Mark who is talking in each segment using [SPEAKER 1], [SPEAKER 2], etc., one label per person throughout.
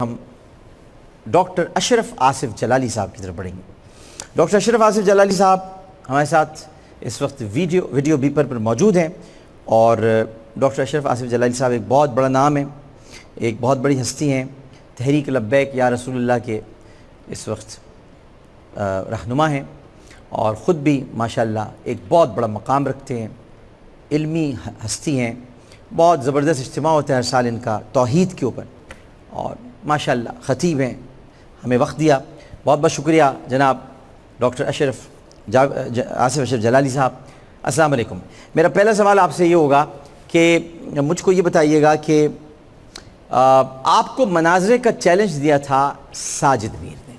[SPEAKER 1] ہم ڈاکٹر اشرف آصف جلالی صاحب کی طرف بڑھیں گے۔ ڈاکٹر اشرف آصف جلالی صاحب ہمارے ساتھ اس وقت ویڈیو بیپر پر موجود ہیں، اور ڈاکٹر اشرف آصف جلالی صاحب ایک بہت بڑا نام ہے، ایک بہت بڑی ہستی ہیں، تحریک لبیک یا رسول اللہ کے اس وقت رہنما ہیں، اور خود بھی ماشاءاللہ ایک بہت بڑا مقام رکھتے ہیں، علمی ہستی ہیں، بہت زبردست اجتماع ہوتا ہے ہر سال ان کا توحید کے اوپر، اور ماشاءاللہ خطیب ہیں، ہمیں وقت دیا، بہت بہت شکریہ جناب ڈاکٹر آصف اشرف جلالی صاحب۔ السلام علیکم۔ میرا پہلا سوال آپ سے یہ ہوگا کہ مجھ کو یہ بتائیے گا کہ آپ کو مناظرے کا چیلنج دیا تھا ساجد میر نے،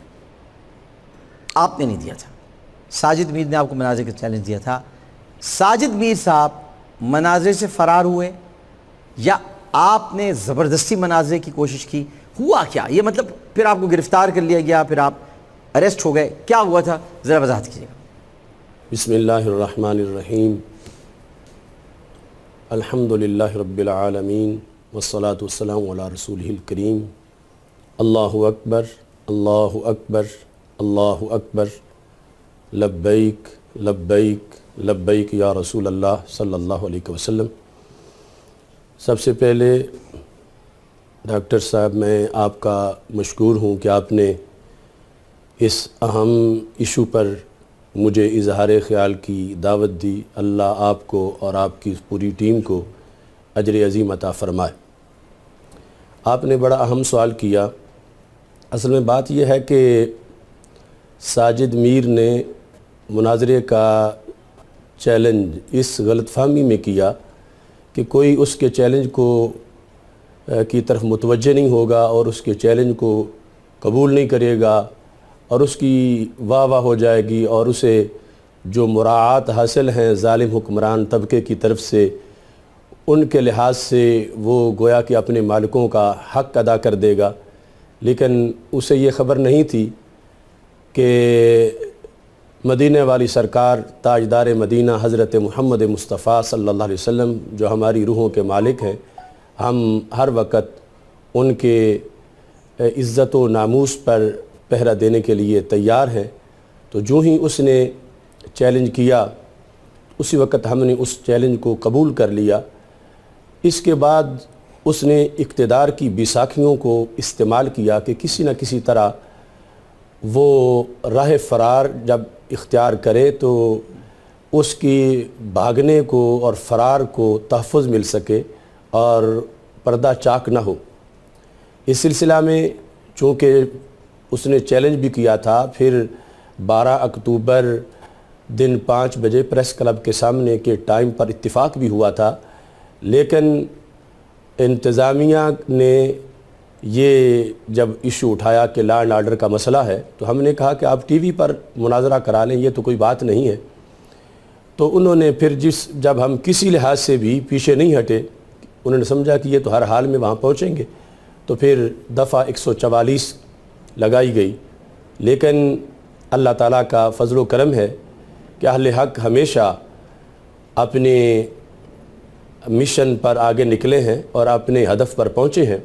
[SPEAKER 1] آپ نے نہیں دیا تھا، ساجد میر نے آپ کو مناظرے کا چیلنج دیا تھا۔ ساجد میر صاحب مناظرے سے فرار ہوئے یا آپ نے زبردستی مناظرے کی کوشش کی؟ ہوا کیا؟ یہ مطلب پھر آپ کو گرفتار کر لیا گیا، پھر آپ اریسٹ ہو گئے، کیا ہوا تھا؟ ذرا وضاحت کیجیے گا۔
[SPEAKER 2] بسم اللہ الرحمن الرحیم، الحمدللہ رب العالمین والصلاة والسلام علی رسولہ الکریم۔ اللہ اکبر، اللہ اکبر، اللہ اکبر، لبیک لبیک لبیک یا رسول اللہ صلی اللہ علیہ وسلم۔ سب سے پہلے ڈاکٹر صاحب میں آپ کا مشکور ہوں کہ آپ نے اس اہم ایشو پر مجھے اظہار خیال کی دعوت دی۔ اللہ آپ کو اور آپ کی پوری ٹیم کو اجر عظیم عطا فرمائے۔ آپ نے بڑا اہم سوال کیا۔ اصل میں بات یہ ہے کہ ساجد میر نے مناظرے کا چیلنج اس غلط فہمی میں کیا کہ کوئی اس کے چیلنج کو کی طرف متوجہ نہیں ہوگا اور اس کے چیلنج کو قبول نہیں کرے گا، اور اس کی واہ واہ ہو جائے گی، اور اسے جو مراعات حاصل ہیں ظالم حکمران طبقے کی طرف سے، ان کے لحاظ سے وہ گویا کہ اپنے مالکوں کا حق ادا کر دے گا۔ لیکن اسے یہ خبر نہیں تھی کہ مدینہ والی سرکار تاجدار مدینہ حضرت محمد مصطفیٰ صلی اللہ علیہ وسلم جو ہماری روحوں کے مالک ہیں، ہم ہر وقت ان کے عزت و ناموس پر پہرا دینے کے لیے تیار ہیں۔ تو جو ہی اس نے چیلنج کیا، اسی وقت ہم نے اس چیلنج کو قبول کر لیا۔ اس کے بعد اس نے اقتدار کی بیساکھیوں کو استعمال کیا کہ کسی نہ کسی طرح وہ راہ فرار جب اختیار کرے تو اس کی بھاگنے کو اور فرار کو تحفظ مل سکے اور پردہ چاک نہ ہو۔ اس سلسلہ میں چونکہ اس نے چیلنج بھی کیا تھا، پھر 12 اکتوبر دن 5 بجے پریس کلب کے سامنے کے ٹائم پر اتفاق بھی ہوا تھا، لیکن انتظامیہ نے یہ جب ایشو اٹھایا کہ لا اینڈ آرڈر کا مسئلہ ہے، تو ہم نے کہا کہ آپ ٹی وی پر مناظرہ کرا لیں، یہ تو کوئی بات نہیں ہے۔ تو انہوں نے پھر جب ہم کسی لحاظ سے بھی پیچھے نہیں ہٹے، انہوں نے سمجھا کہ یہ تو ہر حال میں وہاں پہنچیں گے، تو پھر دفعہ 144 لگائی گئی۔ لیکن اللہ تعالیٰ کا فضل و کرم ہے کہ اہل حق ہمیشہ اپنے مشن پر آگے نکلے ہیں اور اپنے ہدف پر پہنچے ہیں۔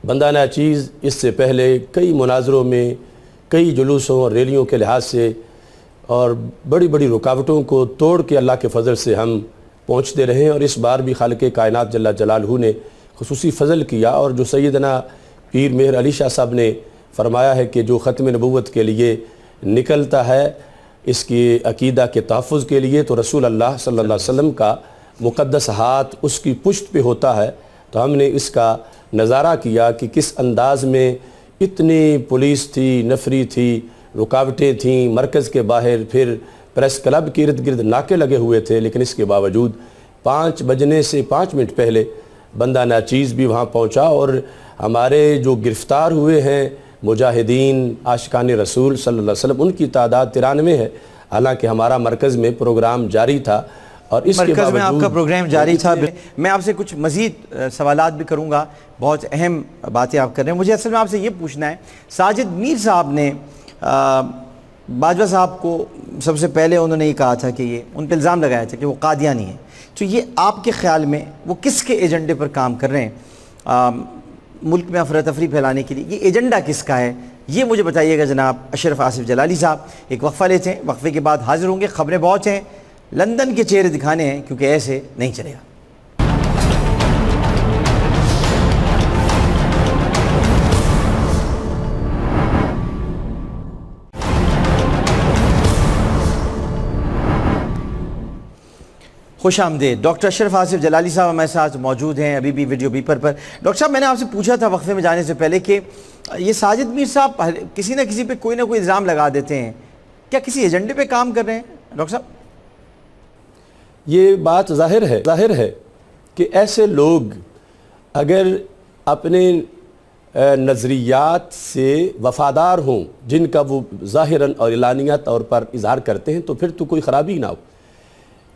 [SPEAKER 2] بندہ ناچیز اس سے پہلے کئی مناظروں میں، کئی جلوسوں اور ریلیوں کے لحاظ سے اور بڑی بڑی رکاوٹوں کو توڑ کے اللہ کے فضل سے ہم پہنچتے رہے ہیں، اور اس بار بھی خالق کائنات جل جلالہ نے خصوصی فضل کیا، اور جو سیدنا پیر مہر علی شاہ صاحب نے فرمایا ہے کہ جو ختم نبوت کے لیے نکلتا ہے اس کی عقیدہ کے تحفظ کے لیے، تو رسول اللہ صلی اللہ علیہ وسلم کا مقدس ہاتھ اس کی پشت پہ ہوتا ہے۔ تو ہم نے اس کا نظارہ کیا کہ کس انداز میں اتنی پولیس تھی، نفری تھی، رکاوٹیں تھیں مرکز کے باہر، پھر پریس کلب کے ارد گرد ناکے لگے ہوئے تھے، لیکن اس کے باوجود 5 بجنے سے 5 منٹ پہلے بندہ ناچیز بھی وہاں پہنچا، اور ہمارے جو گرفتار ہوئے ہیں مجاہدین عاشقان رسول صلی اللہ علیہ وسلم، ان کی تعداد 93 ہے، حالانکہ ہمارا مرکز میں پروگرام جاری تھا، اور اس کے
[SPEAKER 1] مرکز میں آپ کا
[SPEAKER 2] باوجود
[SPEAKER 1] پروگرام جاری تھا۔ میں آپ سے کچھ مزید سوالات بھی کروں گا، بہت اہم باتیں آپ کر رہے ہیں۔ مجھے اصل میں آپ سے یہ پوچھنا ہے، ساجد میر صاحب نے باجوہ صاحب کو سب سے پہلے انہوں نے یہ کہا تھا کہ یہ ان پہ الزام لگایا تھا کہ وہ قادیانی ہیں، تو یہ آپ کے خیال میں وہ کس کے ایجنڈے پر کام کر رہے ہیں؟ ملک میں افراتفری پھیلانے کے لیے، یہ ایجنڈا کس کا ہے؟ یہ مجھے بتائیے گا جناب اشرف آصف جلالی صاحب۔ ایک وقفہ لیتے ہیں، وقفے کے بعد حاضر ہوں گے۔ خبریں بہت ہیں، لندن کے چہرے دکھانے ہیں، کیونکہ ایسے نہیں چلے گا۔ خوش آمدید۔ ڈاکٹر اشرف آصف جلالی صاحب ہمارے ساتھ موجود ہیں ابھی بھی ویڈیو بیپر پر۔ ڈاکٹر صاحب، میں نے آپ سے پوچھا تھا وقفے میں جانے سے پہلے کہ یہ ساجد میر صاحب کسی نہ کسی پہ کوئی نہ کوئی الزام لگا دیتے ہیں، کیا کسی ایجنڈے پہ کام کر رہے ہیں ڈاکٹر صاحب؟
[SPEAKER 2] یہ بات ظاہر ہے کہ ایسے لوگ اگر اپنے نظریات سے وفادار ہوں، جن کا وہ ظاہراً اور اعلانیہ طور پر اظہار کرتے ہیں، تو پھر تو کوئی خرابی نہ ہو۔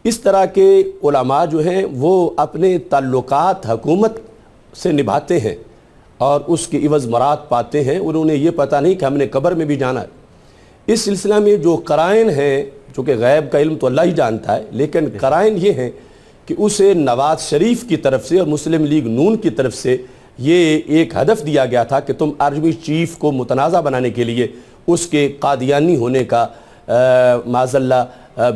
[SPEAKER 2] اس طرح کے علماء جو ہیں وہ اپنے تعلقات حکومت سے نبھاتے ہیں اور اس کے عوض مراد پاتے ہیں۔ انہوں نے یہ پتہ نہیں کہ ہم نے قبر میں بھی جانا ہے۔ اس سلسلہ میں جو قرائن ہیں، چونکہ غیب کا علم تو اللہ ہی جانتا ہے، لیکن قرائن یہ ہیں کہ اسے نواز شریف کی طرف سے اور مسلم لیگ نون کی طرف سے یہ ایک ہدف دیا گیا تھا کہ تم آرمی چیف کو متنازع بنانے کے لیے اس کے قادیانی ہونے کا معاذ اللہ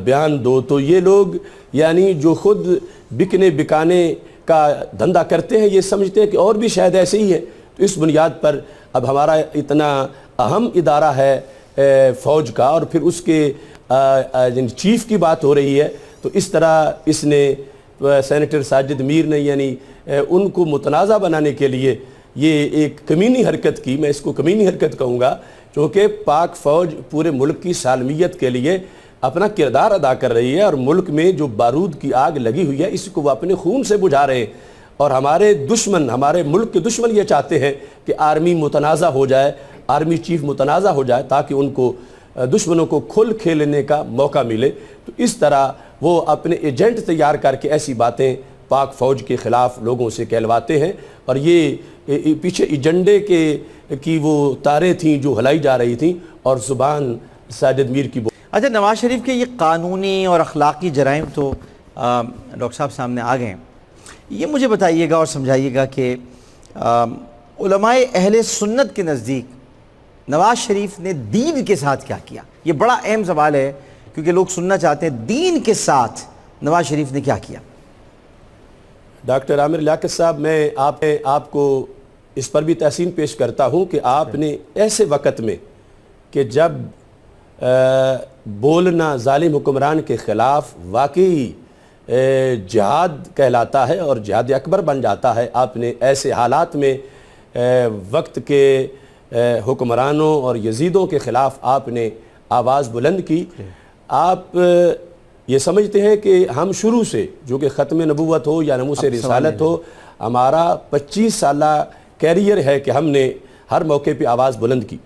[SPEAKER 2] بیان دو۔ تو یہ لوگ یعنی جو خود بکنے بکانے کا دھندا کرتے ہیں، یہ سمجھتے ہیں کہ اور بھی شاید ایسے ہی ہے۔ تو اس بنیاد پر اب ہمارا اتنا اہم ادارہ ہے فوج کا، اور پھر اس کے چیف کی بات ہو رہی ہے، تو اس طرح اس نے سینیٹر ساجد میر نے یعنی ان کو متنازع بنانے کے لیے یہ ایک کمینی حرکت کی۔ میں اس کو کمینی حرکت کہوں گا، چونکہ پاک فوج پورے ملک کی سالمیت کے لیے اپنا کردار ادا کر رہی ہے، اور ملک میں جو بارود کی آگ لگی ہوئی ہے اس کو وہ اپنے خون سے بجھا رہے ہیں۔ اور ہمارے دشمن، ہمارے ملک کے دشمن یہ چاہتے ہیں کہ آرمی متنازع ہو جائے، آرمی چیف متنازع ہو جائے، تاکہ ان کو دشمنوں کو کھل کھیلنے کا موقع ملے۔ تو اس طرح وہ اپنے ایجنٹ تیار کر کے ایسی باتیں پاک فوج کے خلاف لوگوں سے کہلواتے ہیں، اور یہ پیچھے ایجنڈے کی وہ تاریں تھیں جو ہلائی جا رہی تھیں، اور زبان ساجد میر کی
[SPEAKER 1] اچھا، نواز شریف کے یہ قانونی اور اخلاقی جرائم تو ڈاکٹر صاحب سامنے آ گئے ہیں۔ یہ مجھے بتائیے گا اور سمجھائیے گا کہ علماء اہل سنت کے نزدیک نواز شریف نے دین کے ساتھ کیا کیا؟ یہ بڑا اہم سوال ہے، کیونکہ لوگ سننا چاہتے ہیں دین کے ساتھ نواز شریف نے کیا کیا۔
[SPEAKER 2] ڈاکٹر عامر لیاقت صاحب، میں آپ کو اس پر بھی تحسین پیش کرتا ہوں کہ آپ نے ایسے وقت میں کہ جب بولنا ظالم حکمران کے خلاف واقعی جہاد کہلاتا ہے اور جہاد اکبر بن جاتا ہے، آپ نے ایسے حالات میں وقت کے حکمرانوں اور یزیدوں کے خلاف آپ نے آواز بلند کی۔ آپ یہ سمجھتے ہیں کہ ہم شروع سے، جو کہ ختم نبوت ہو یا ناموس رسالت ہو، ہمارا 25 سالہ کیریئر ہے کہ ہم نے ہر موقع پہ آواز بلند کی۔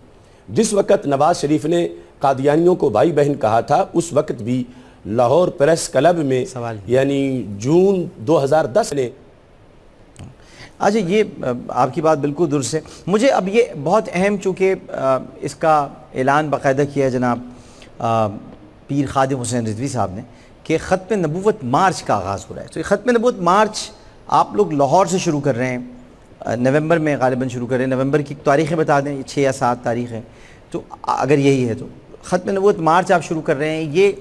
[SPEAKER 2] جس وقت نواز شریف نے قادیانیوں کو بھائی بہن کہا تھا، اس وقت بھی لاہور پریس کلب میں یعنی جون 2010 نے۔
[SPEAKER 1] اچھا، یہ آپ کی بات بالکل درست ہے۔ مجھے اب یہ بہت اہم، چونکہ اس کا اعلان باقاعدہ کیا ہے جناب پیر خادم حسین رضوی صاحب نے کہ ختم نبوت مارچ کا آغاز ہو رہا ہے۔ تو یہ ختم نبوت مارچ آپ لوگ لاہور سے شروع کر رہے ہیں، نومبر میں غالباً شروع کر رہے ہیں۔ نومبر کی تاریخیں بتا دیں، 6 یا 7 تاریخ ہے، تو اگر یہی ہے تو ختم نبوت مارچ آپ شروع کر رہے ہیں۔ یہ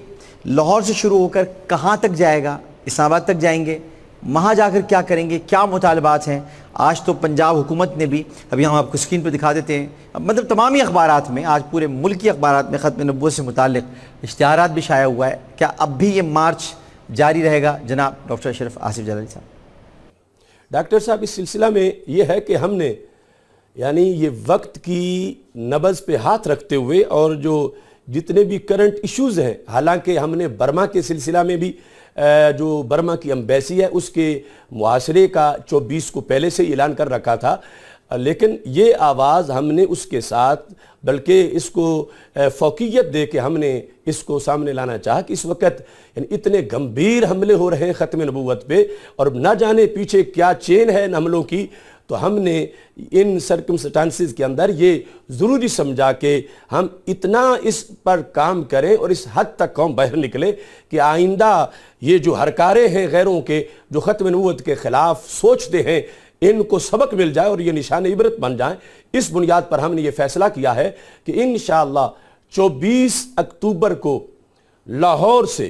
[SPEAKER 1] لاہور سے شروع ہو کر کہاں تک جائے گا؟ اسلام آباد تک جائیں گے؟ وہاں جا کر کیا کریں گے؟ کیا مطالبات ہیں؟ آج تو پنجاب حکومت نے بھی، ابھی ہم آپ کو اسکرین پہ دکھا دیتے ہیں، مطلب تمامی اخبارات میں، آج پورے ملکی اخبارات میں ختم نبوت سے متعلق اشتہارات بھی شائع ہوا ہے۔ کیا اب بھی یہ مارچ جاری رہے گا جناب ڈاکٹر اشرف آصف جلالی صاحب؟
[SPEAKER 2] ڈاکٹر صاحب، اس سلسلہ میں یہ ہے کہ ہم نے یعنی یہ وقت کی نبض پہ ہاتھ رکھتے ہوئے اور جو جتنے بھی کرنٹ ایشوز ہیں، حالانکہ ہم نے برما کے سلسلہ میں بھی جو برما کی ایمبیسی ہے اس کے معاشرے کا 24 کو پہلے سے اعلان کر رکھا تھا، لیکن یہ آواز ہم نے اس کے ساتھ بلکہ اس کو فوقیت دے کے ہم نے اس کو سامنے لانا چاہا کہ اس وقت یعنی اتنے گمبھیر حملے ہو رہے ہیں ختم نبوت پہ، اور نہ جانے پیچھے کیا چین ہے ان حملوں کی، تو ہم نے ان سرکمسٹانسز کے اندر یہ ضروری سمجھا کہ ہم اتنا اس پر کام کریں اور اس حد تک قوم باہر نکلے کہ آئندہ یہ جو ہرکارے ہیں غیروں کے جو ختم نبوت کے خلاف سوچتے ہیں ان کو سبق مل جائے اور یہ نشان عبرت بن جائیں، اس بنیاد پر ہم نے یہ فیصلہ کیا ہے کہ انشاءاللہ 24 اکتوبر کو لاہور سے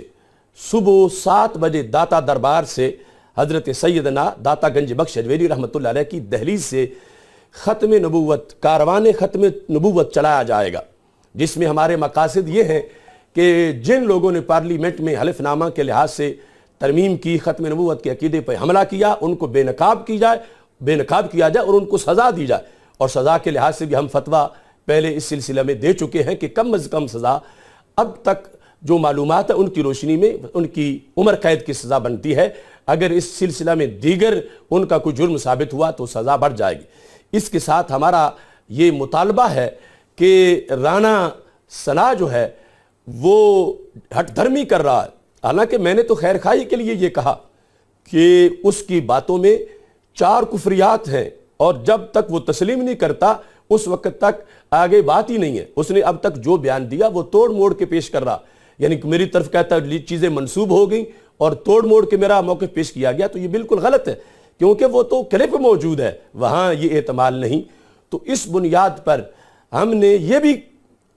[SPEAKER 2] صبح 7 بجے داتا دربار سے حضرت سیدنا داتا گنج بخش اجویری رحمۃ اللہ علیہ کی دہلیز سے ختم نبوت، کاروان ختم نبوت چلایا جائے گا، جس میں ہمارے مقاصد یہ ہیں کہ جن لوگوں نے پارلیمنٹ میں حلف نامہ کے لحاظ سے ترمیم کی، ختم نبوت کے عقیدے پر حملہ کیا، ان کو بے نقاب کیا جائے اور ان کو سزا دی جائے۔ اور سزا کے لحاظ سے بھی ہم فتویٰ پہلے اس سلسلے میں دے چکے ہیں کہ کم از کم سزا، اب تک جو معلومات ہے ان کی روشنی میں ان کی عمر قید کی سزا بنتی ہے، اگر اس سلسلہ میں دیگر ان کا کوئی جرم ثابت ہوا تو سزا بڑھ جائے گی۔ اس کے ساتھ ہمارا یہ مطالبہ ہے کہ رانا ثنا جو ہے وہ ہٹ دھرمی کر رہا ہے، حالانکہ میں نے تو خیر خواہی کے لیے یہ کہا کہ اس کی باتوں میں 4 کفریات ہیں، اور جب تک وہ تسلیم نہیں کرتا اس وقت تک آگے بات ہی نہیں ہے۔ اس نے اب تک جو بیان دیا وہ توڑ موڑ کے پیش کر رہا، یعنی کہ میری طرف کہتا ہے چیزیں منسوب ہو گئیں اور توڑ موڑ کے میرا موقف پیش کیا گیا، تو یہ بالکل غلط ہے، کیونکہ وہ تو کلپ موجود ہے، وہاں یہ احتمال نہیں۔ تو اس بنیاد پر ہم نے یہ بھی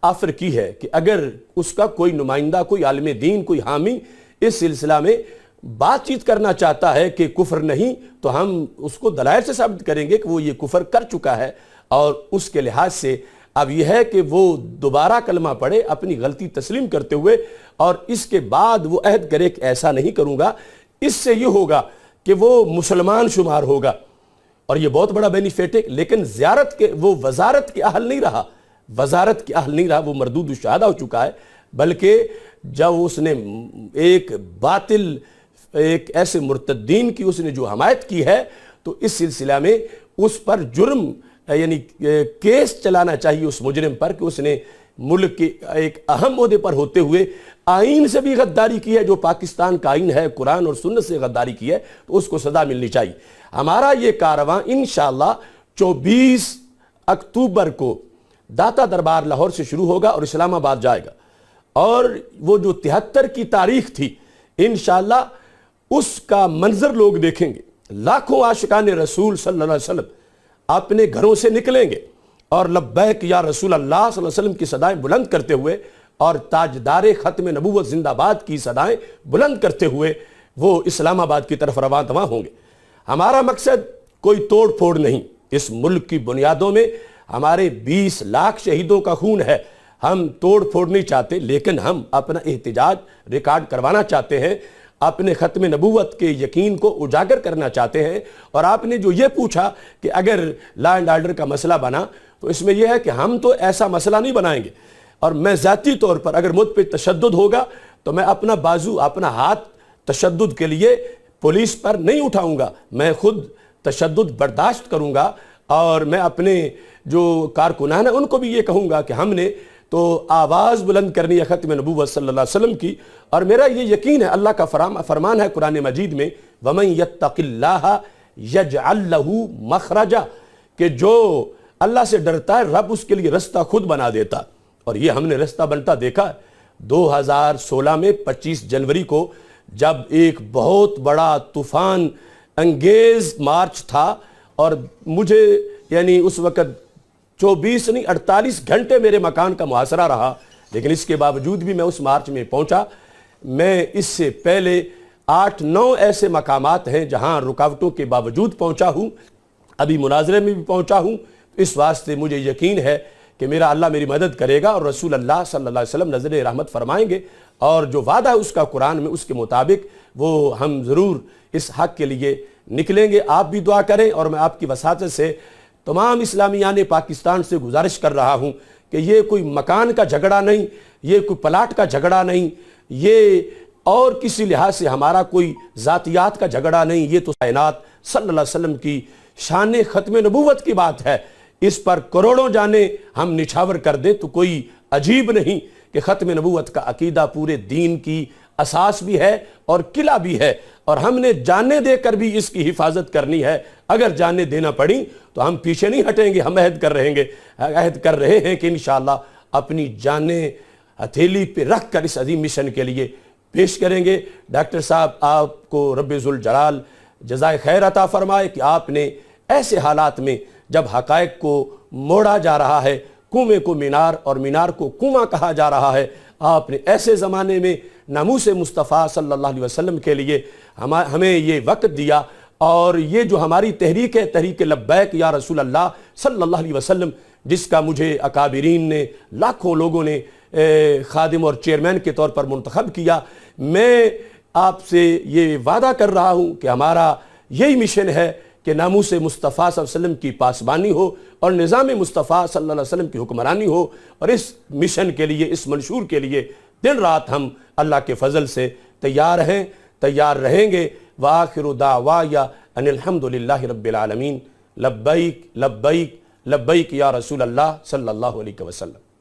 [SPEAKER 2] آفر کی ہے کہ اگر اس کا کوئی نمائندہ، کوئی عالم دین، کوئی حامی اس سلسلہ میں بات چیت کرنا چاہتا ہے کہ کفر نہیں، تو ہم اس کو دلائل سے ثابت کریں گے کہ وہ یہ کفر کر چکا ہے، اور اس کے لحاظ سے اب یہ ہے کہ وہ دوبارہ کلمہ پڑھے اپنی غلطی تسلیم کرتے ہوئے، اور اس کے بعد وہ عہد کرے کہ ایسا نہیں کروں گا۔ اس سے یہ ہوگا کہ وہ مسلمان شمار ہوگا، اور یہ بہت بڑا بینیفٹ ہے، لیکن زیارت کے وہ وزارت کے اہل نہیں رہا، وہ مردود الشہادہ ہو چکا ہے، بلکہ جب اس نے ایک باطل، ایک ایسے مرتدین کی اس نے جو حمایت کی ہے، تو اس سلسلہ میں اس پر جرم، یعنی کیس چلانا چاہیے اس مجرم پر کہ اس نے ملک کے ایک اہم عہدے پر ہوتے ہوئے آئین سے بھی غداری کی ہے، جو پاکستان کا آئین ہے، قرآن اور سنت سے غداری کی ہے، تو اس کو سزا ملنی چاہیے۔ ہمارا یہ کارواں انشاءاللہ 24 اکتوبر کو داتا دربار لاہور سے شروع ہوگا اور اسلام آباد جائے گا، اور وہ جو 73 کی تاریخ تھی انشاءاللہ اس کا منظر لوگ دیکھیں گے، لاکھوں عاشقان رسول صلی اللہ علیہ وسلم اپنے گھروں سے نکلیں گے اور لبیک یا رسول اللہ صلی اللہ علیہ وسلم کی صدائیں بلند کرتے ہوئے اور تاجدار ختم نبوت زندہ باد کی صدائیں بلند کرتے ہوئے وہ اسلام آباد کی طرف رواں دواں ہوں گے۔ ہمارا مقصد کوئی توڑ پھوڑ نہیں، اس ملک کی بنیادوں میں ہمارے 20 لاکھ شہیدوں کا خون ہے، ہم توڑ پھوڑ نہیں چاہتے، لیکن ہم اپنا احتجاج ریکارڈ کروانا چاہتے ہیں، اپنے ختم نبوت کے یقین کو اجاگر کرنا چاہتے ہیں۔ اور آپ نے جو یہ پوچھا کہ اگر لا اینڈ آرڈر کا مسئلہ بنا، تو اس میں یہ ہے کہ ہم تو ایسا مسئلہ نہیں بنائیں گے، اور میں ذاتی طور پر اگر مجھ پہ تشدد ہوگا تو میں اپنا بازو، اپنا ہاتھ تشدد کے لیے پولیس پر نہیں اٹھاؤں گا، میں خود تشدد برداشت کروں گا، اور میں اپنے جو کارکنان ہیں ان کو بھی یہ کہوں گا کہ ہم نے تو آواز بلند کرنی ہے ختم نبوت صلی اللہ علیہ وسلم کی۔ اور میرا یہ یقین ہے، اللہ کا فرمان ہے قرآن مجید میں، وَمَن يَتَّقِ اللَّهَ يَجْعَلْ لَهُ مَخْرَجًا، کہ جو اللہ سے ڈرتا ہے رب اس کے لیے رستہ خود بنا دیتا، اور یہ ہم نے رستہ بنتا دیکھا ہے۔ 2016 میں 25 جنوری کو جب ایک بہت بڑا طوفان انگیز مارچ تھا، اور مجھے یعنی اس وقت 24 نہیں 48 گھنٹے میرے مکان کا محاصرہ رہا، لیکن اس کے باوجود بھی میں اس مارچ میں پہنچا۔ میں اس سے پہلے 8-9 ایسے مقامات ہیں جہاں رکاوٹوں کے باوجود پہنچا ہوں، ابھی مناظرے میں بھی پہنچا ہوں۔ اس واسطے مجھے یقین ہے کہ میرا اللہ میری مدد کرے گا، اور رسول اللہ صلی اللہ علیہ وسلم نظر رحمت فرمائیں گے، اور جو وعدہ ہے اس کا قرآن میں اس کے مطابق وہ ہم ضرور اس حق کے لیے نکلیں گے۔ آپ بھی دعا کریں، اور میں آپ کی وساطت سے تمام اسلامیان پاکستان سے گزارش کر رہا ہوں کہ یہ کوئی مکان کا جھگڑا نہیں، یہ کوئی پلاٹ کا جھگڑا نہیں، یہ اور کسی لحاظ سے ہمارا کوئی ذاتیات کا جھگڑا نہیں، یہ تو کائنات صلی اللہ علیہ وسلم کی شان ختم نبوت کی بات ہے۔ اس پر کروڑوں جانیں ہم نچھاور کر دیں تو کوئی عجیب نہیں کہ ختم نبوت کا عقیدہ پورے دین کی اساس بھی ہے اور قلعہ بھی ہے، اور ہم نے جانیں دے کر بھی اس کی حفاظت کرنی ہے۔ اگر جانیں دینا پڑیں تو ہم پیچھے نہیں ہٹیں گے، ہم عہد کر رہے ہیں کہ انشاءاللہ اپنی جانیں ہتھیلی پہ رکھ کر اس عظیم مشن کے لیے پیش کریں گے۔ ڈاکٹر صاحب، آپ کو رب ذوالجلال جزائے خیر عطا فرمائے کہ آپ نے ایسے حالات میں جب حقائق کو موڑا جا رہا ہے، کنویں کو مینار اور مینار کو کنواں کہا جا رہا ہے، آپ نے ایسے زمانے میں ناموس مصطفیٰ صلی اللہ علیہ وسلم کے لیے ہمیں یہ وقت دیا، اور یہ جو ہماری تحریک ہے، تحریک لبیک یا رسول اللہ صلی اللہ علیہ وسلم، جس کا مجھے اکابرین نے، لاکھوں لوگوں نے خادم اور چیئرمین کے طور پر منتخب کیا، میں آپ سے یہ وعدہ کر رہا ہوں کہ ہمارا یہی مشن ہے کہ ناموس مصطفیٰ صلی اللہ علیہ وسلم کی پاسبانی ہو اور نظام مصطفیٰ صلی اللہ علیہ وسلم کی حکمرانی ہو، اور اس مشن کے لیے، اس منشور کے لیے دن رات ہم اللہ کے فضل سے تیار ہیں، تیار رہیں گے۔ وآخر دعوایا ان الحمدللہ رب العالمین، لبیک لبیک لبیک یا رسول اللہ صلی اللہ علیہ وسلم۔